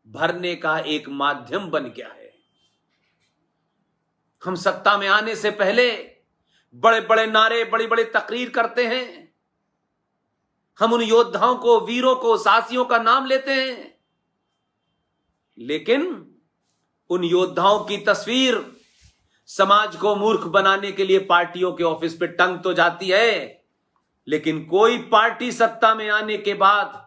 भरने का एक माध्यम बन गया है। हम सत्ता में आने से पहले बड़े बड़े नारे, बड़ी बड़ी तकरीर करते हैं। हम उन योद्धाओं को, वीरों को, साहसियों का नाम लेते हैं, लेकिन उन योद्धाओं की तस्वीर समाज को मूर्ख बनाने के लिए पार्टियों के ऑफिस पे टंग तो जाती है, लेकिन कोई पार्टी सत्ता में आने के बाद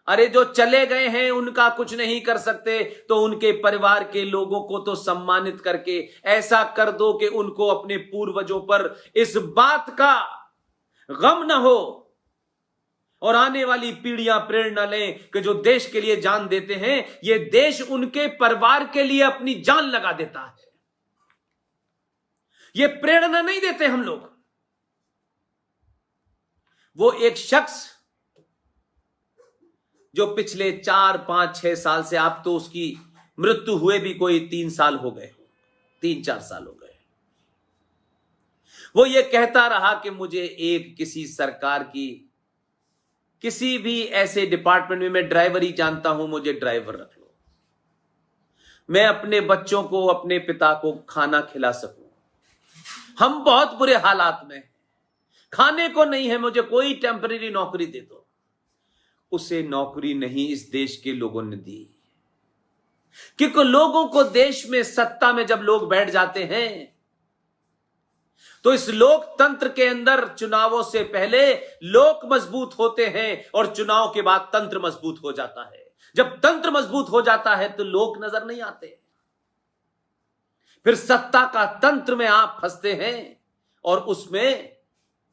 अरे जो चले गए हैं उनका कुछ नहीं कर सकते, तो उनके परिवार के लोगों को तो सम्मानित करके ऐसा कर दो कि उनको अपने पूर्वजों पर इस बात का गम न हो और आने वाली पीढ़ियां प्रेरणा लें कि जो देश के लिए जान देते हैं, ये देश उनके परिवार के लिए अपनी जान लगा देता है। ये प्रेरणा नहीं देते हम लोग। वो एक शख्स जो पिछले 4, 5, 6 साल से, आप तो उसकी मृत्यु हुए भी कोई 3 साल हो गए, 3-4 साल हो गए, वो ये कहता रहा कि मुझे एक किसी सरकार की किसी भी ऐसे डिपार्टमेंट में, मैं ड्राइवर ही जानता हूं, मुझे ड्राइवर रख लो, मैं अपने बच्चों को, अपने पिता को खाना खिला सकूं। हम बहुत बुरे हालात में, खाने को नहीं है, मुझे कोई टेम्परेरी नौकरी दे दो। उसे नौकरी नहीं इस देश के लोगों ने दी, क्योंकि लोगों को देश में, सत्ता में जब लोग बैठ जाते हैं तो इस लोकतंत्र के अंदर चुनावों से पहले लोक मजबूत होते हैं और चुनाव के बाद तंत्र मजबूत हो जाता है। जब तंत्र मजबूत हो जाता है तो लोग नजर नहीं आते, फिर सत्ता का तंत्र में आप फंसते हैं और उसमें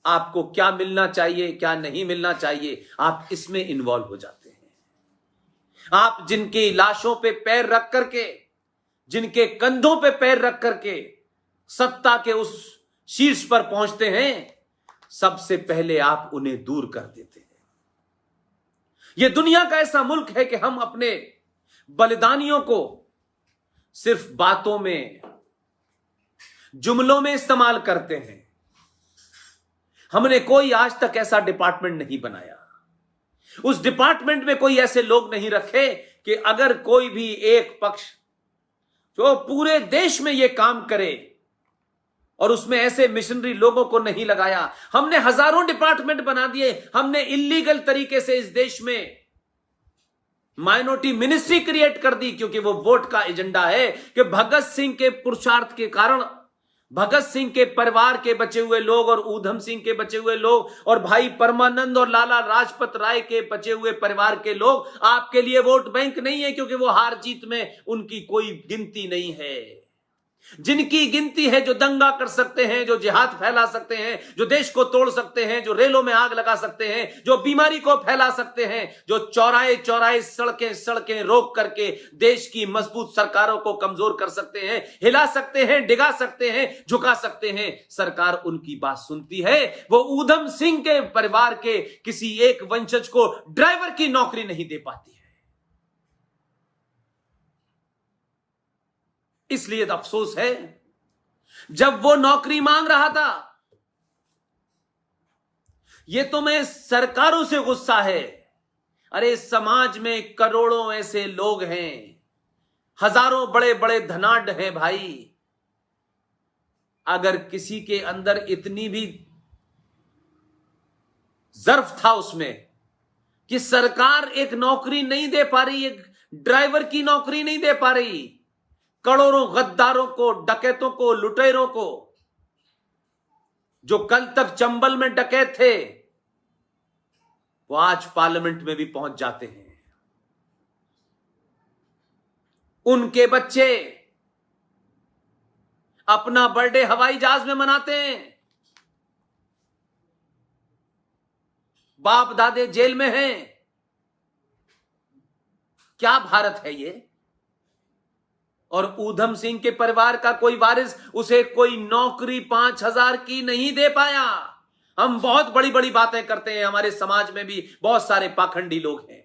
आपको क्या मिलना चाहिए, क्या नहीं मिलना चाहिए, आप इसमें इन्वॉल्व हो जाते हैं। आप जिनकी लाशों पे पैर रख करके, जिनके कंधों पे पैर रख करके सत्ता के उस शीर्ष पर पहुंचते हैं, सबसे पहले आप उन्हें दूर कर देते हैं। यह दुनिया का ऐसा मुल्क है कि हम अपने बलिदानियों को सिर्फ बातों में, जुमलों में इस्तेमाल करते हैं। हमने कोई आज तक ऐसा डिपार्टमेंट नहीं बनाया, उस डिपार्टमेंट में कोई ऐसे लोग नहीं रखे कि अगर कोई भी एक पक्ष जो पूरे देश में यह काम करे, और उसमें ऐसे मिशनरी लोगों को नहीं लगाया। हमने हजारों डिपार्टमेंट बना दिए, हमने इलीगल तरीके से इस देश में माइनॉरिटी मिनिस्ट्री क्रिएट कर दी, क्योंकि वो वोट का एजेंडा है कि भगत सिंह के पुरुषार्थ के कारण, भगत सिंह के परिवार के बचे हुए लोग और ऊधम सिंह के बचे हुए लोग और भाई परमानंद और लाला लाजपत राय के बचे हुए परिवार के लोग आपके लिए वोट बैंक नहीं है, क्योंकि वो हार जीत में उनकी कोई गिनती नहीं है। जिनकी गिनती है, जो दंगा कर सकते हैं, जो जिहाद फैला सकते हैं, जो देश को तोड़ सकते हैं, जो रेलों में आग लगा सकते हैं, जो बीमारी को फैला सकते हैं, जो चौराहे चौराहे, सड़कें सड़कें रोक करके देश की मजबूत सरकारों को कमजोर कर सकते हैं, हिला सकते हैं, डिगा सकते हैं, झुका सकते हैं, सरकार उनकी बात सुनती है। वो ऊधम सिंह के परिवार के किसी एक वंशज को ड्राइवर की नौकरी नहीं दे पाती है। इसलिए अफसोस है, जब वो नौकरी मांग रहा था, ये तो मैं सरकारों से गुस्सा है। अरे समाज में करोड़ों ऐसे लोग हैं, हजारों बड़े बड़े धनाढ्य हैं भाई। अगर किसी के अंदर इतनी भी ज़र्फ था उसमें कि सरकार एक नौकरी नहीं दे पा रही, एक ड्राइवर की नौकरी नहीं दे पा रही, करोड़ों गद्दारों को, डकैतों को, लुटेरों को, जो कल तक चंबल में डकैत थे, वो आज पार्लियामेंट में भी पहुंच जाते हैं। उनके बच्चे अपना बर्थडे हवाई जहाज में मनाते हैं, बाप दादे जेल में हैं। क्या भारत है ये? और ऊधम सिंह के परिवार का कोई वारिस उसे कोई नौकरी 5,000 की नहीं दे पाया। हम बहुत बड़ी बड़ी बातें करते हैं, हमारे समाज में भी बहुत सारे पाखंडी लोग हैं।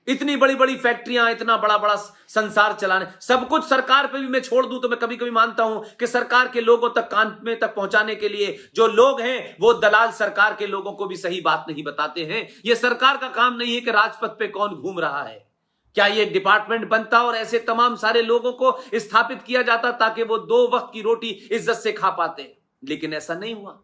इतनी बड़ी बड़ी फैक्ट्रियां, इतना बड़ा बड़ा संसार चलाने, सब कुछ सरकार पे भी मैं छोड़ दूं तो मैं कभी कभी मानता हूं कि सरकार के लोगों तक, कान में तक पहुंचाने के लिए जो लोग हैं वो दलाल सरकार के लोगों को भी सही बात नहीं बताते हैं। यह सरकार का काम नहीं है कि राजपथ पे कौन घूम रहा है। क्या ये डिपार्टमेंट बनता और ऐसे तमाम सारे लोगों को स्थापित किया जाता ताकि वो 2 वक्त की रोटी इज्जत से खा पाते? लेकिन ऐसा नहीं हुआ।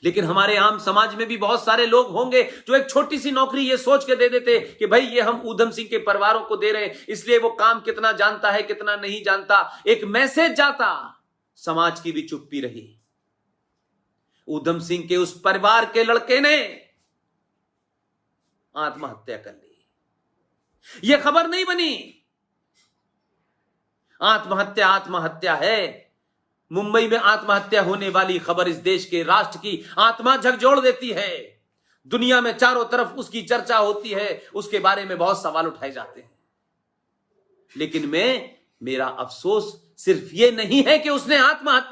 लेकिन हमारे आम समाज में भी बहुत सारे लोग होंगे जो एक छोटी सी नौकरी ये सोच के दे देते कि भाई ये हम ऊधम सिंह के परिवारों को दे रहे हैं, इसलिए वो काम कितना जानता है कितना नहीं जानता। एक मैसेज जाता, समाज की भी चुप्पी रही। ऊधम सिंह के उस परिवार के लड़के ने आत्महत्या कर ली। यह खबर नहीं बनी। आत्महत्या है। मुंबई में आत्महत्या होने वाली खबर इस देश के राष्ट्र की आत्मा झकझोर देती है। दुनिया में चारों तरफ उसकी चर्चा होती है, उसके बारे में बहुत सवाल उठाए जाते हैं। लेकिन मेरा अफसोस सिर्फ ये नहीं है कि उसने आत्महत्या